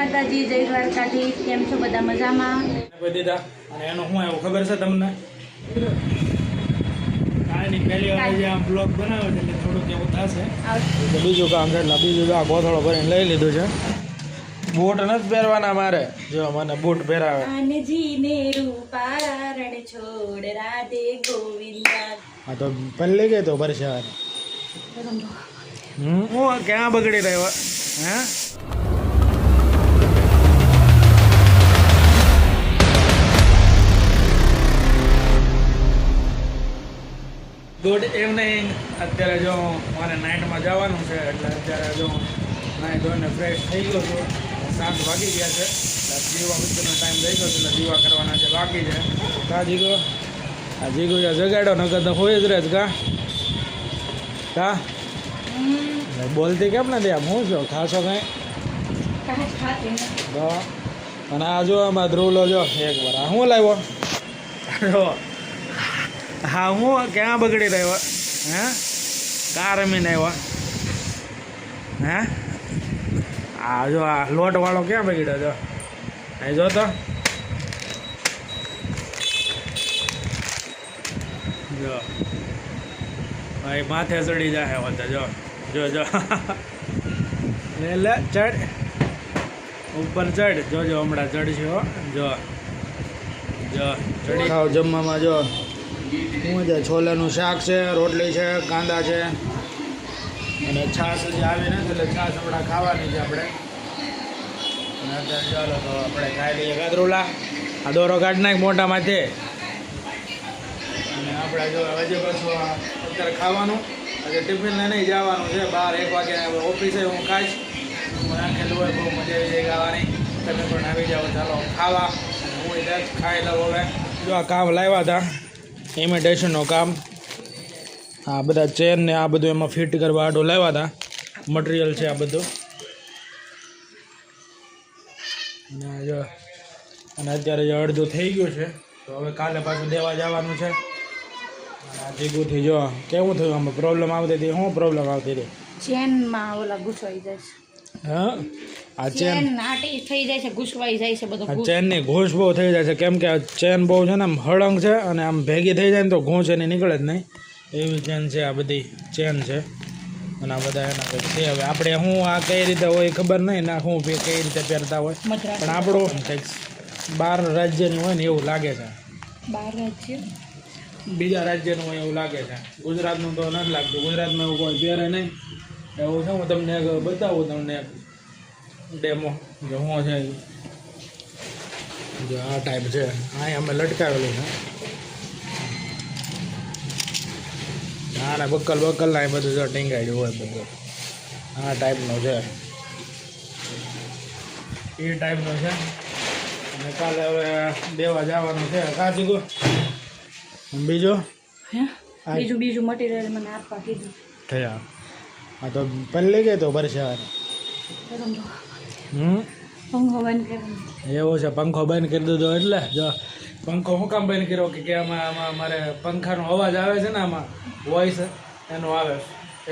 માતાજી, જય દ્વારકાધીશ. કેમ છો બધા? મજામાં? દીધા અને એનો હું એવું ખબર છે તમને? આની પહેલી વાર જે આમ બ્લોગ બનાવ્યો છે એટલે થોડુંક એવું થશે. તો બીજું કામ છે એટલે બીજું આ ગોથળો ભરીને લઈ લીધું છે. બૂટ નથી પહેરવાના મારે, જો મને બૂટ પહેરાવે. આનજીને રૂપારણ છોડ રાધે ગોવિંદા. હા તો પહેલી ગઈ તો પરસેવા. હું ક્યાં બગડી રહ્યો હે? Good evening. અત્યારે જો મારે નાઇટમાં જવાનું છે એટલે અત્યારે જો નાઈ ધોઈને ફ્રેશ થઈ ગયો છું. 7 વાગી ગયા છે એટલે જીવા વચ્ચેનો ટાઈમ થઈ ગયો છે એટલે જીવા કરવાના છે બાકી છે. કા જીગો? આ જીગો જગાડો નકર તો હોય જ રહે કા બોલતી કેમ નથી? આમ હું છો ખાશો કઈ તો? અને આ જો આમાં ધ્રુવલો જો એક વાર આ હું લાવ્યો જો. હા હું ક્યાં બગડી રહ્યો હે? કા રમીને આવ્યો હે? આ જો આ લોટ વાળો ક્યાં બગડ્યો જો અહીં જો તો જો ભાઈ માથે ચડી જાય હોત જો જો જો લે ચડ ઉપર ચડ જોજો હમણાં ચડશે હો. જો જો ચડી ખાવ જમવામાં જો શું છે? છોલાનું શાક છે, રોટલી છે, કાંદા છે અને છાશ હજી આવી નથી એટલે છાશ હમણાં ખાવાની છે આપણે. અને અત્યારે ચાલો તો આપણે ખાઈ લઈએ. ગાદરુલા આ દોરો કાઢ નાખ મોટામાંથી. અને આપણે જો હજી પાછું અત્યારે ખાવાનું હજી ટિફિનને નહીં જવાનું છે બહાર 1 વાગે ઓફિસે. હું ખાઈશ, હું નાખેલું હોય બહુ મજા આવી જાય ખાવાની. તમે પણ આવી જાઓ ચાલો ખાવા. હું ખાઈ લઉં હવે. જો આ કામ લાવ્યા હતા ઇમિટેશનનું કામ, આ બધા ચેન ને આ બધું એમાં ફિટ કરવા આડો લાવ્યા હતા. મટીરિયલ છે આ બધું. અને જો અને અત્યારે જે અડધું થઈ ગયું છે તો હવે કાલે પાછું દેવા જવાનું છે. આ જીગુથી જો કેવું થયું? આમાં પ્રોબ્લેમ આવતી હતી. શું પ્રોબ્લેમ આવતી હતી? ચેનમાં ઓલા ઘૂસવાઈ જાય છે. હા આ ચેન નાટી થઈ જાય છે, ઘૂસવાઈ જાય છે બધું. આ ચેનની ઘૂંસ બહુ થઈ જાય છે કેમ કે આ ચેન બહુ છે ને આમ હળંગ છે અને આમ ભેગી થઈ જાય ને તો ઘૂંસ એની નીકળે જ નહીં એવી ચેન છે. આ બધી ચેન છે અને આ બધા એના કંઈક છે. હવે આપણે શું આ કઈ રીતે હોય ખબર નહીં ના શું કઈ રીતે પહેરતા હોય પણ આપણું કંઈક 12 રાજ્યની હોય ને એવું લાગે છે. 12 રાજ્ય બીજા રાજ્યનું હોય એવું લાગે છે. ગુજરાતનું તો નથી લાગતું. ગુજરાતમાં એવું કોઈ પહેરે નહીં એવું છે. હું તમને બતાવું તમને ડેમો જો શું છે. જો આ ટાઈપ છે. અહીં અમે લટકાવેલું છે. ના ના બક્કલ ના એ બધું જો ટીંગાડ્યું હોય બધું આ ટાઈપનું છે. એ ટાઈપનું છે. અને કાલે હવે દેવા જવાનું છે. કાચી ગો બીજું બીજું મટીરિયલ મને આપવા કીધું. થયા હા તો પહેલી ગઈ તો પરસેવા. પંખો બંધ કરી એવું છે? પંખો બંધ કરી દીધો એટલે જો પંખો શું કામ બંધ કર્યો કે આમાં મારે પંખાનો અવાજ આવે છે ને આમાં વોઇસ એનો આવે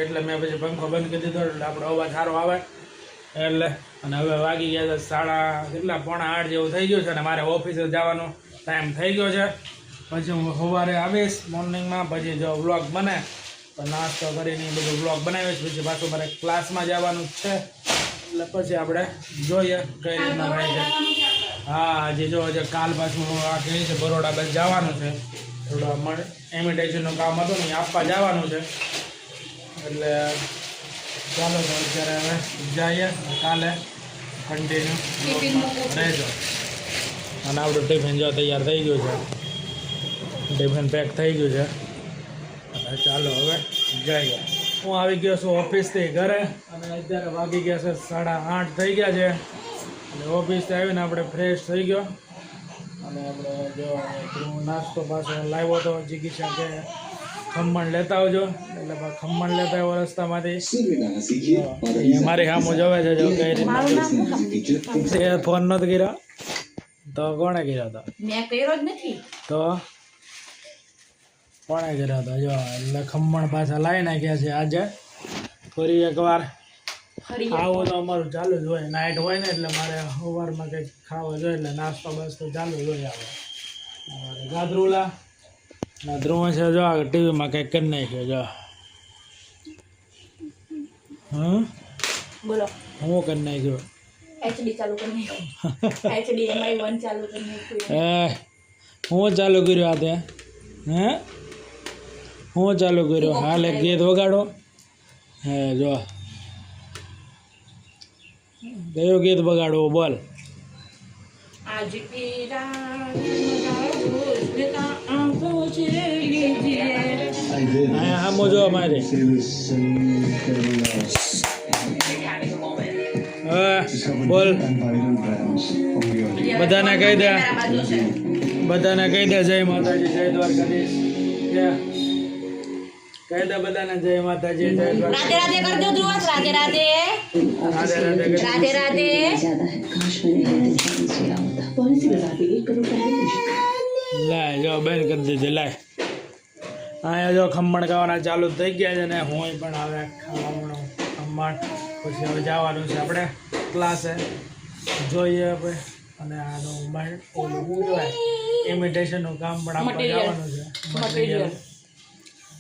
એટલે મેં પછી પંખો બંધ કરી દીધો એટલે આપણો અવાજ સારો આવે એટલે. અને હવે વાગી ગયા છે 7:30 જેવું થઈ ગયું છે અને મારે ઓફિસે જવાનો ટાઈમ થઈ ગયો છે. પછી હું સવારે આવીશ મોર્નિંગમાં પછી જો વ્લોગ બને તો નાસ્તો કરીને બધું વ્લોગ બનાવીશ. પછી પાછું મારે ક્લાસમાં જવાનું છે એટલે પછી આપણે જોઈએ કઈ રીતના રહે છે. હા હજી જો હજી કાલ પાછું આ કહે છે બરોડા બસ જવાનું છે. થોડું ઇમિટેશનનું કામ હતું ને આપવા જવાનું છે એટલે ચાલો તો અત્યારે હવે જઈએ. કાલે કન્ટિન્યુ રહેજો. અને આપણું ટિફિન જો તૈયાર થઈ ગયું છે. ટિફિન પેક થઈ ગયું છે. ચાલો હવે જઈએ. હું આવી ગયો છું ઓફિસથી ઘરે અને અત્યારે વાગી ગયા છે 8:30 થઈ ગયા છે. અને ઓફિસથી આવીને આપણે ફ્રેશ થઈ ગયો અને આપણે જો નાસ્તો પાછો લાવ્યો હતો. જીગીશા કે ખમણ લેતા આવજો એટલે ખમણ લેતા આવ્યો રસ્તામાંથી. મારી સામું જોવે છે જો કઈ રીતે ફોન નતો કર્યો તો કોણે કર્યો હતો? મેં કર્યો જ નથી તો કોણે કર્યો હતો? જો એટલે ખમણ પાછા લાવી નાખ્યા છે આજે ફરી એકવાર. ફરીએ આવું તો અમારું ચાલુ જ હોય, નાઇટ હોય ને એટલે મારે સવારમાં કંઈક ખાવા જોઈએ એટલે નાસ્તો બાસ્તો ચાલુ જ હોય. આવે ગાદરુલા ના ધ્રુવ છે જો ટીવીમાં કંઈક કરી નાખ્યો જો. બોલો હું કરી નાખ્યો એચડી ચાલુ કરી નાખ્યું HDMI 1 ચાલુ કરી નાખ્યું. હું ચાલુ કર્યું આ તે હું ચાલુ કર્યું હાલ એક ગીત વગાડો. હે જો કયું ગીત વગાડવું બોલ. આજ की रात मजा आंखों से लीजिए. અહીંયા સામો જો અમારે બોલ બધાને કહી દે, બધાને કહી દે જય માતાજી જય દ્વારકાધીશ. કહી દે બધાને જય માતાજી જય દ્વારકાધીશ. राधे राधे कर दो ध्रुव. राधे राधे राधे राधे. લાય જો બેન કરી દીધી લાય. અહીંયા જો ખમણ ખાવાના ચાલુ થઈ ગયા છે ને હું પણ હવે ખાવાનું ખમણ પછી હવે જવાનું છે આપણે ક્લાસે જોઈએ આપણે. અને આનું ઓલું ઇમિટેશનનું કામ પણ આપણે જવાનું છે material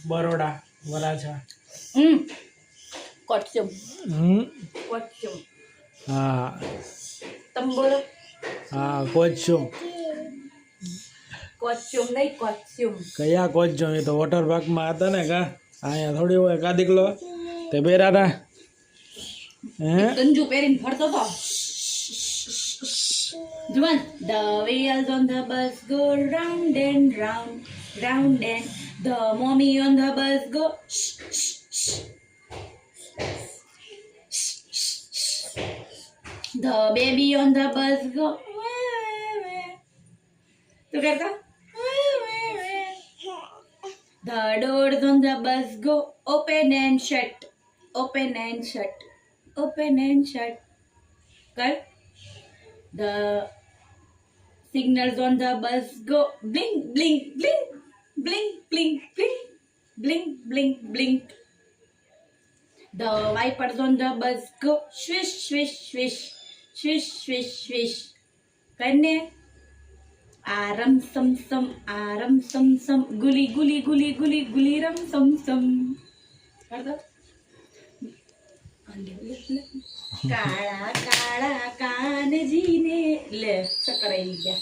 Baroda Varachha. Costume costume હા તમ બોલો. હા કોચ્યુમ કોસ્ટ્યુમ નહીં કોસ્ટ્યુમ. કયા કોચ્યુમ? એ તો વોટર પાર્કમાં હતા ને કા અહીંયા થોડી હોય કાદીકલો તે પહેરાતા ગંજુ પહેરીને ફરતો તો. જુવાન. The wheels on the bus go round and round, round and the mommy on the bus go. The baby on the bus go. Tu kata? The doors on the bus go open and shut, open and shut, open and shut. Kar. The signals on the bus go blink, blink, blink, blink, blink, blink, blink, blink, blink. The wipers on the bus go swish, swish, swish, swish, swish, swish. Karne. Aram sam sam, aram sam sam, guli guli guli guli guli ram sam sam. Kar do. કાળા કાળા કાનજીને લે સકરાઈ ગયા.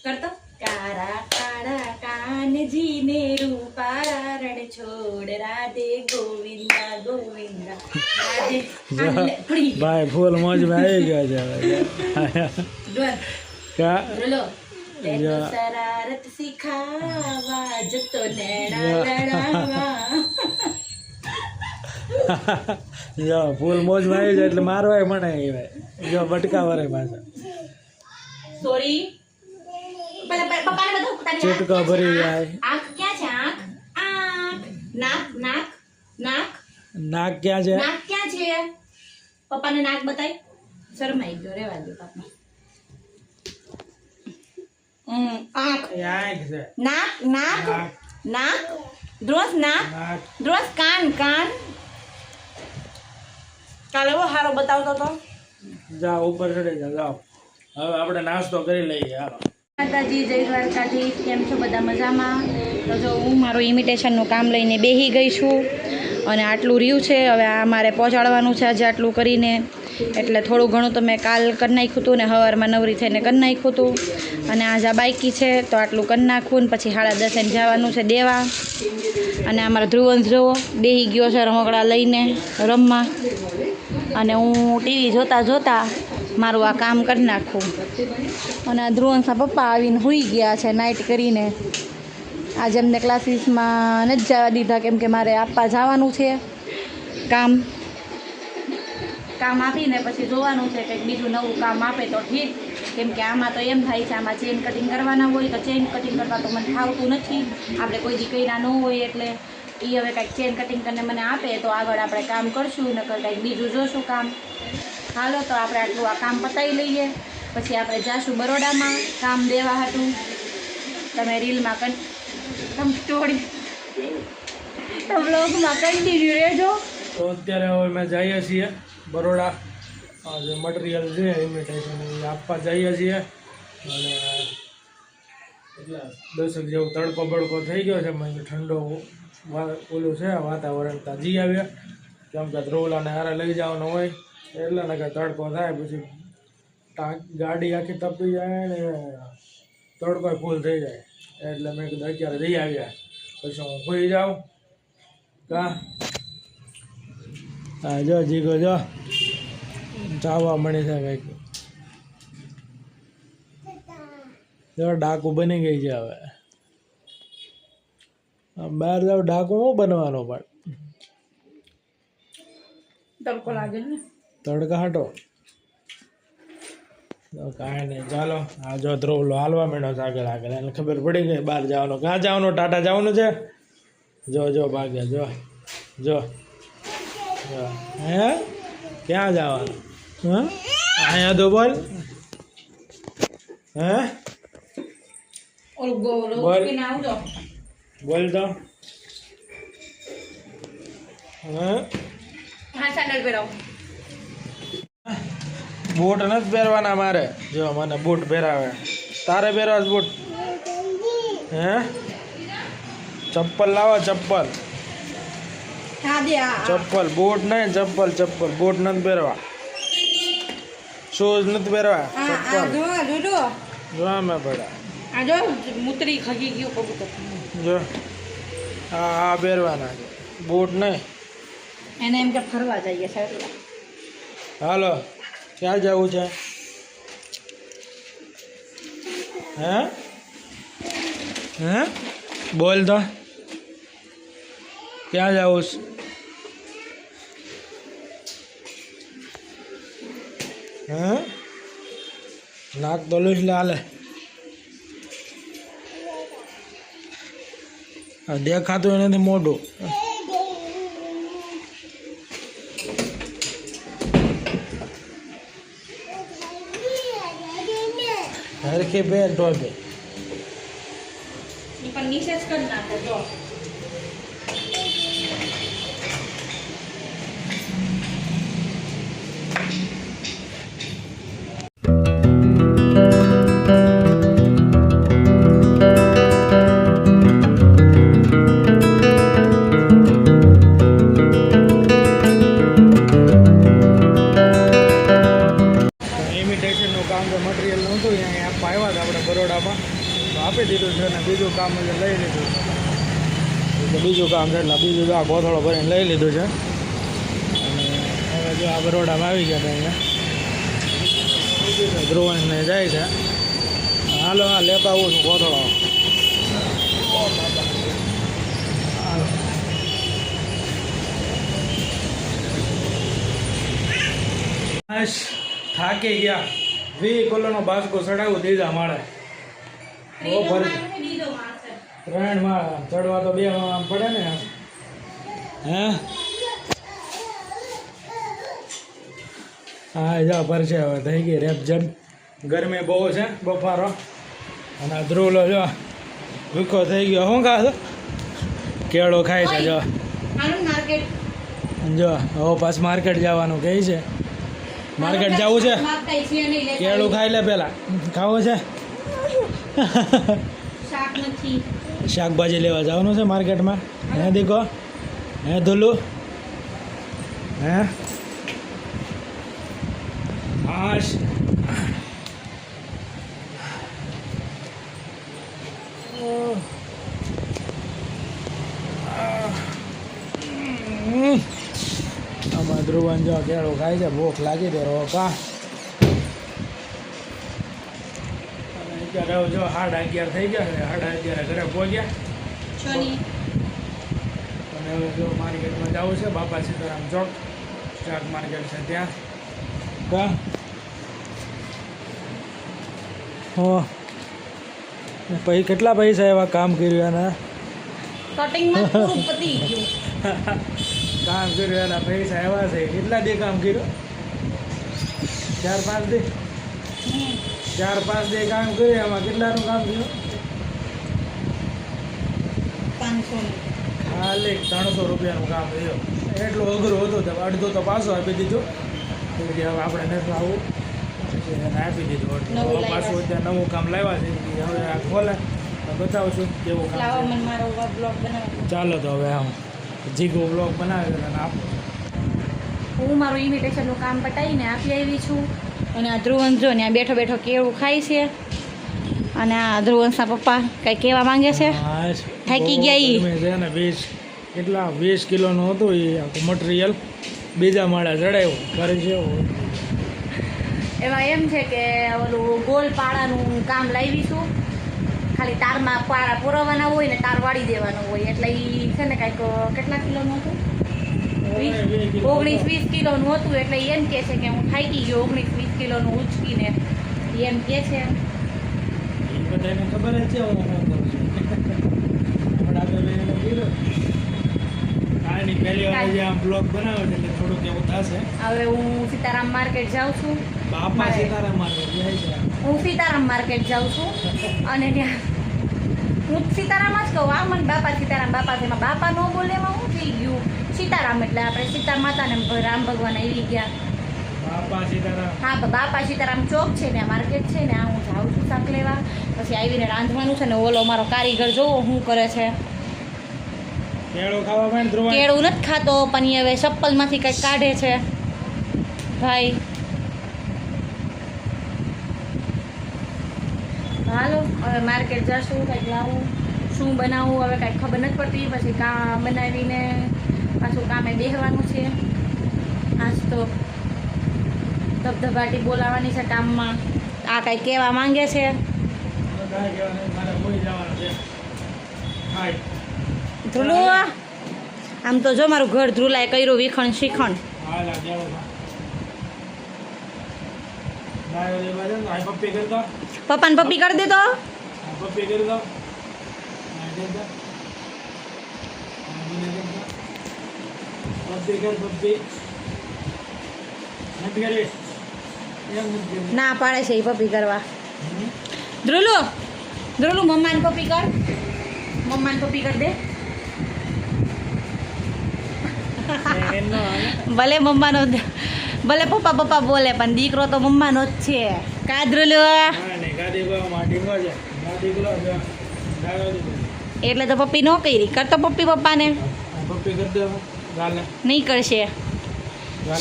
કરતો. કાળા કાળા કાનજીને રૂપાળા રણ છોડ રાધે ગોવિંદા ગોવિંદા રાધે. ભાઈ ફૂલ મોજમાં આવી ગયા છે કા બોલો. તેનો શરારત શીખાવા જતો નેણા લડાવા. જો ફૂલ મોજમાં આવી જાય એટલે મારવાય મને જો બટકા વરે પાછા સોરી. પપ્પાને બધું ચીટકો ભરી જાય. આંખ ક્યાં છે? આંખ આંખ. નાક નાક નાક નાક ક્યાં છે? નાક ક્યાં છે? પપ્પાને નાક બતાય. શરમાઈ ગયો રેવા દો પાપા. આંખ આંખ છે. નાક નાક નાક. ધ્રુવ નાક. ધ્રુવ કાન કાન. કાલે એવો હારો બતાવતો તો. જાઓ ઉપર ચડી જાઓ જાઓ. હવે આપણે નાસ્તો કરી લઈએ હાલો. માતાજી જય દ્વારકાધીશ. કેમ છો બધા? મજામાં? તો જો હું મારું ઇમિટેશનનું કામ લઈને બેસી ગઈ છું અને આટલું રહ્યું છે હવે આ મારે પહોંચાડવાનું છે આજે આટલું કરીને. એટલે થોડું ઘણું તો મેં કાલ કરી નાખ્યું હતું ને સવારમાં નવરી થઈને કરી નાખ્યું હતું અને આજે આ બાઈકી છે તો આટલું કરી નાખવું ને પછી 10:30 જવાનું છે દેવા. અને અમારા ધ્રુવંશ જોવો બેસી ગયો છે રમકડા લઈને રમવા અને હું ટીવી જોતાં જોતાં મારું આ કામ કરી નાખું. અને આ ધ્રુવંશના પપ્પા આવીને સૂઈ ગયા છે નાઇટ કરીને. આજે અમને ક્લાસીસમાં નથી જવા દીધા કેમ કે મારે આપવા જવાનું છે કામ આપીને પછી જોવાનું છે કંઈક બીજું નવું કામ આપે તો ઠીક. કેમ કે આમાં તો એમ થાય છે આમાં ચેન કટિંગ કરવાના હોય તો ચેન કટિંગ કરવા તો મને ફાવતું નથી. આપણે કોઈ દી કર્યા ન હોય એટલે એ હવે કંઈક ચેન કટિંગ કરીને મને આપે તો આગળ આપણે કામ કરશું નકર કંઈક બીજું જોશું કામ. હાલો તો આપણે આટલું આ કામ પતાવી લઈએ પછી આપણે જાશું બરોડામાં કામ દેવા હતું. તમે રીલમાં તમે સ્ટોરી બ્લોગમાં કન્ટિન્યુ રહેજો. તો અત્યારે હવે અમે જઈએ છીએ બરોડા જે મટીરિયલ છે ઇમિટેશન એ આપવા જઈએ છીએ અને એટલા 10 જેવું તડકો બડકો થઈ ગયો છે મને ઠંડો ઓલું છે વાતાવરણ તાજી આવ્યા કેમ કે ધ્રુવલાને હારે લઈ જવાનો હોય એટલે ને કે તડકો થાય પછી ગાડી આખી તપી જાય ને તડકો ફૂલ થઈ જાય એટલે મેં કીધું અત્યારે જઈ આવ્યા પછી હું ખોઈ જાઉં કા હા જો જીગો જો ચાવવા મળે છે કંઈક જો ડાકુ બની ગઈ છે હવે બહાર જાવ ડાકુ શું બનવાનો પણ તડકો લાગે ને તડકા હટો કાંઈ નહીં ચાલો આ જો ધ્રુવલો હાલવા માંડ્યો છે આગળ આગળ એને ખબર પડી ગઈ બહાર જવાનું ક્યાં જવાનું ટાટા જવાનું છે જો જો ભાગ્યા જો જો હે ક્યાં જવાનું હા અહીંયા તો બોલ હે બોલ બોલ તો હા સેન્ડલ પહેરાવ બૂટ નથી પહેરવાના મારે જો મને બૂટ પહેરાવે તારે પહેરવા બૂટ હે ચપ્પલ લાવો ચપ્પલ ચપ્પલ બૂટ નહીં ચપ્પલ ચપ્પલ બૂટ નથી પહેરવા શૂઝ નથી પહેરવા ચપ્પલ જો મેં પડ્યા જો હા પહેરવાના બૂટ નહીં એને એમ કે ફરવા જઈએ છે હાલો ક્યાં જવું છે હે હે બોલ તો ક્યાં જવું છે હે નાક તો લઈશ લે હાલે દેખાતું નથી મોઢું હરખી બેર ટોપે પણ નીચે જ કરી નાખો જો ઇમિટેશનનું કામ તો મટીરિયલ નહોતું અહીંયા આપવા આવ્યા હતા આપણે બરોડામાં તો આપી દીધું છે અને બીજું કામ લઈ લીધું છે બીજું કામ છે એટલે બીજું આ ગોથળો ભરીને લઈ લીધું છે અને હવે જો આ બરોડામાં આવી ગયા હતા અહીંયા ધ્રુવનને જાય છે હાલો હા લેતા આવું છું ગોથળો થાકી ગયા 20 કિલોનો બાસ્કો ચડાવું દીધા માળે બહુ ફરી 3 માં ચડવા તો 2 માં પડે ને હે હા જા પરસે હવે થઈ ગઈ રેપજન ગરમી બહુ છે બફારો અને ધ્રુવલો જો ભૂખો થઈ ગયો શું ખાશો કેળો ખાય છે જો જો હવે પાછું માર્કેટ જવાનું કહે છે માર્કેટ જવું છે કેળું ખાઈ લે પેલા ખાવું છે શાકભાજી લેવા જવાનું છે માર્કેટમાં હે દીકો હે ધુલ્લુ હે હાશ આમાં ધ્રુવન જો કેળું ખાય છે ભૂખ લાગી દે રો કા અત્યારે જો 11:30 થઈ ગયા છે 11:30 ઘરે પહોંચ્યા અને હવે જો માર્કેટમાં જવું છે બાપા સીતારામ ચોક શાક માર્કેટ છે ત્યાં કા હો પછી કેટલા પૈસા એવા કામ કર્યું એના કટિંગમાં પૂરું પતી ગયું કામ કર્યું એના પૈસા એવા છે કેટલા દે કામ કર્યું 4-5 દે 4-5 દે કામ કર્યું એમાં કેટલાનું કામ કર્યું 500 હા લે 300 રૂપિયાનું કામ થયું એટલું અઘરું હતું તો અડધો તો પાછો આપી દીધો પછી હવે આપણે નથી આવું પછી એને આપી દીધું નવું હવે લાવ્યા પાછું અત્યારે નવું કામ લાવ્યા છે એ હવે આ ખોલે તો બતાવશું કેવું કામ લાવો છે. મને મારો બ્લોગ બનાવો. ચાલો તો હવે આમ જીગો બ્લોગ બનાવે છે અને આપો. હું મારું ઇમિટેશનનું કામ પતાવીને આપી આવી છું અને આ ધ્રુવંશ જો ને આ બેઠો બેઠો કેળું ખાય છે અને આ ધ્રુવંશના પપ્પા કંઈ કહેવા માંગે છે. હા, થાકી બહુ ગયા ઈ. ગરમી છે ને 20 કિલોનું હતું એ આખું મટીરિયલ બીજા માળે ચડાવ્યું કરી છે. એમાં એમ છે કે ઓલું ગોલ પાડાનું કામ લાવીશું. ખાલી તારમાં પાડા પુરવાના હોય ને તાર વાળી દેવાનો હોય એટલે એ છે ને કાંઈક કેટલા કિલોનું હતું? 19-20 કિલોનું હતું એટલે ઈ એમ કહે છે કે હું થાકી ગયો 19-20 કિલોનું ઉચકીને એમ કહે છે. એ બધાને ખબર જ છે હું શું કરું છું. હમણાં આપણે એને કીધું આની પહેલી વાર જે આમ બ્લોગ બનાવે છે એટલે થોડુંક એવું થશે. હવે હું સીતારામ માર્કેટ જાઉં છું. બાપા સીતારામ માર્કેટ જાય છે. હું સીતારામ માર્કેટ જાઉં છું અને ત્યાં હું સીતારામ જ કહું. આ મને બાપા છે એમાં બાપા ન બોલે એમાં શું થઈ ગયું? સીતારામ એટલે આપણે સીતા માતાને રામ ભગવાન આવી ગયા. બાપા સીતારામ. હા તો બાપા સીતારામ ચોક છે ને માર્કેટ છે ને આ હું જાઉં છું શાક લેવા. પછી આવીને રાંધવાનું છે ને ઓલો મારો કારીગર જોવો શું કરે છે. કેળું ખાવા માંડ ધ્રુવા. કેળું નથી ખાતો પણ ઈ હવે ચપ્પલમાંથી કંઈક કાઢે છે ભાઈ. હાલો હવે માર્કેટ જશું કંઈક લાવું શું બનાવવું હવે કાંઈ ખબર નથી પડતી. પછી કામ બનાવીને પાછું કામે બેસવાનું છે. આજ તો ધબધબાટી બોલાવાની છે કામમાં. આ કાંઈ કહેવા માંગે છે. કાંઈ કહેવા નહીં, મારે કોઈ જવાનું છે. હાય. ધ્રુલો આમ તો જો મારું ઘર ધ્રુલાએ કર્યું વિખણ શીખણ. હાલ આ કેળું ખા. લાયો લેવા દે ને, આ પપ્પી કરી દો. પપ્પાને પપ્પી કરી દે તો. આ પપ્પી કરી દો. આ દે દો. આ મને દે દો. પપ્પી કર પપ્પી. નથી કરી. એમ નથી કરી. ના પાડે છે એ પપ્પી કરવા. ધ્રુલો મમ્માને પપ્પી કર. મમ્માને પપ્પી કરી દે. એનો હાલે. ભલે મમ્માનો ભલે પપ્પા બોલે પણ દીકરો તો મમ્માનો જ છે. કા ધ્રુલો? હા ને ગાડી ગયો માટી નો જાય. ગાડી ગયો જો. ગાયો દીધો. એટલે તો પપ્પી ન કરી. કરતો પપ્પી પપ્પાને આ પપ્પી કરી દે ગાલે. નહીં કરશે.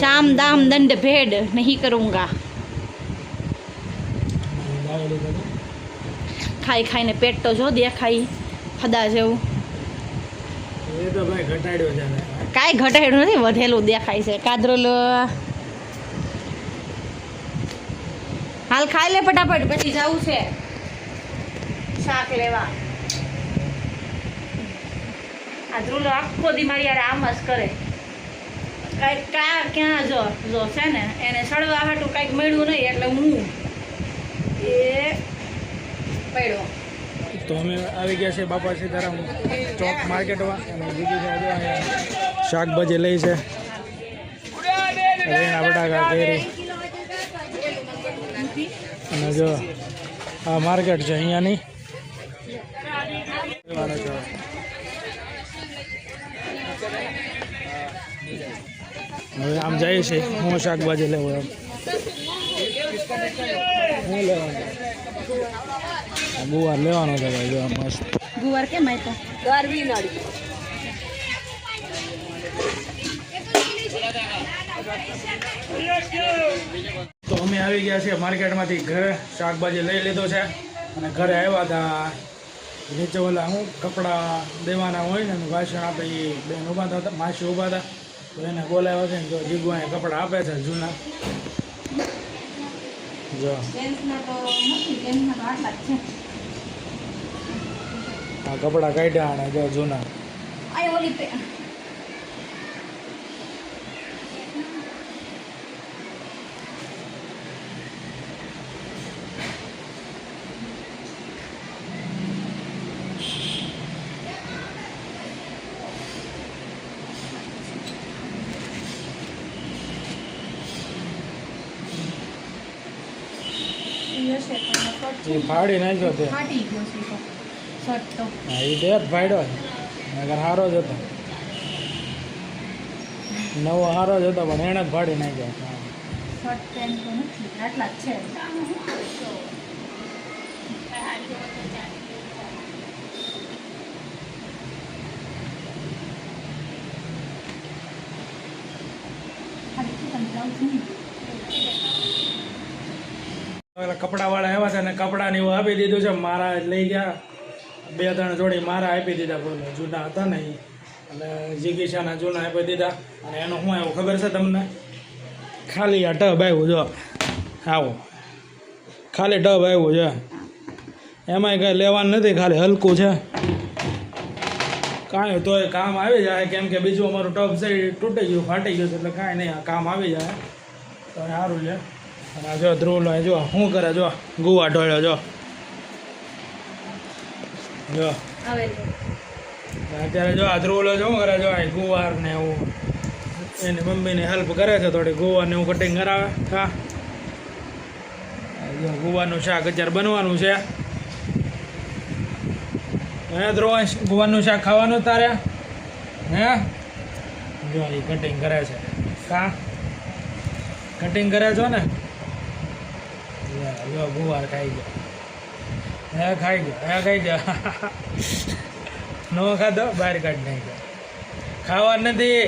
શામ દામ દંડ ભેડ નહીં કरूंगा. ગાયો દીધો. ખાઈને પેટ તો જો દેખાય ફદા જેવું. એ તો ભાઈ ઘટાડ્યો છે ને. કાંઈ ઘટાડ્યું નથી વધેલું દેખાય છે. કાદરોલ હાલ ખાઈ લે ફટાફટ પછી જવું છે શાક લેવા. આ ધ્રુલો આખો દી મારી યાર આમ જ કરે. કાંઈક ક્યાં જો છે ને એને સડવા હાટું કાંઈક મળ્યું નહીં એટલે હું એ પડ્યો. તો અમે આવી ગયા છે બાપા સીતારામ ચોક માર્કેટમાં અને બીજી છે જો અહીંયા શાકભાજી લઈ છે રીંગણા બટાકા કેરી અને જો આ માર્કેટ છે અહીંયાની. હવે આમ જાય છે હું શાકભાજી લેવું એમ. શું લેવાનું? ગુવાર લેવાનો છે ભાઈ જો મસ્ત. ગુવાર કેમ આપ્યો? ગરવી નડી. તો અમે આવી ગયા છીએ માર્કેટમાંથી ઘરે શાકભાજી લઈ લીધો છે અને ઘરે આવ્યા હતા. નીચે ઓલા હું કપડાં દેવાના હોય ને વાસણ આપે એ બેન ઊભા હતા માસી ઊભા હતા તો એને બોલાવ્યા છે ને જો જીગવાને કપડાં આપે છે જૂના. જો જેન્ટ્સના તો નથી, જેન્ટ્સના તો આટલા જ છે. આ કપડાં કાઢ્યા અને જો જૂના. આ ઓલી એ ફાડી નાખ્યો તે. ફાટી ગયો છે તો શર્ટ તો. હા એ તે જ ફાડ્યો નગર સારો જ હતો. નવો સારો જ હતો પણ એણે જ ફાડી નાખ્યો. શર્ટ પેન્ટ તો નથી, આટલા જ છે. કપડાવાળા આવ્યા હતા ને કપડાને એવું આપી દીધું છે. મારા લઈ ગયા 2-3 જોડી મારા આપી દીધા, બોલો જૂના હતા ને ઈ. અને જીગીશાના જૂના આપી દીધા. અને એનું શું આવ્યું ખબર છે તમને? ખાલી આ ટબ આવ્યું જો, આવો ખાલી ટબ આવ્યું છે. એમાંય કંઈ લેવાનું નથી, ખાલી હલકું છે. કાંઈ તોય કામ આવી જાય, કેમ કે બીજું અમારું ટબ છે એ તૂટી ગયું, ફાટી ગયું છે, એટલે કાંઈ નહીં, આ કામ આવી જાય તો સારું છે. અને આ જો ધ્રુવ જો શું કરે, જો ગુવા ઢોળ્યો જો અત્યારે જો આ ધ્રુવલો શું કરે, જો આ ગુવાર ને એવું એની મમ્મીને હેલ્પ કરે છે થોડી, ગુવારને એવું કટિંગ કરાવે. હા જો ગુવાનું શાક અત્યારે બનવાનું છે. હે ધ્રુવ, ગુવાનું શાક ખાવાનું તારે? હે જો એ કટિંગ કરે છે. કા કટિંગ કરે છો ને? જો ગુવાર ખાઈ ગયો, હે ખાઈ ગયો, હે ખાઈ ગયો. નો ખાધો, બહાર કાઢી નાખ્યો. ખાવા નથી,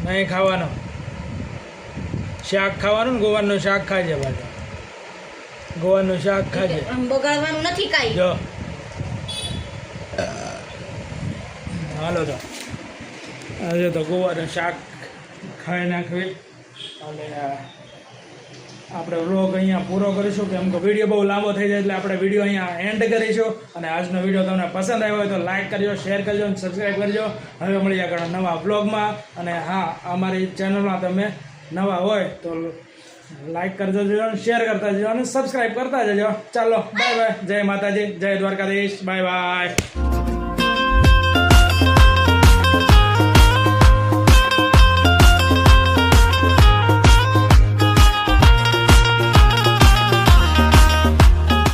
નહીં ખાવાનો. શાક ખાવાનું ને, ગુવારનું શાક ખાજે પાછું. ગુવારનું શાક ખાજે, બગાડવાનું નથી કાંઈ. જો હાલો તો આજે તો ગુવારનું શાક ખાઈ નાખવી. અને આપણે વ્લોગ અહીંયા પૂરો કરીશું, કેમ કે વિડીયો બહુ લાંબો થઈ જાય એટલે આપણે વિડીયો અહીંયા એન્ડ કરીશું. અને આજનો વિડીયો તમને પસંદ આવ્યો હોય તો લાઇક કરજો, શેર કરજો અને સબસ્ક્રાઈબ કરજો. હવે મળી આગળ નવા વ્લોગમાં. અને હા, અમારી ચેનલમાં તમે નવા હોય તો લાઇક કરજો, શેર કરતા જજો અને સબસ્ક્રાઈબ કરતા જજો. ચાલો બાય બાય, જય માતાજી, જય દ્વારકાધીશ, બાય બાય.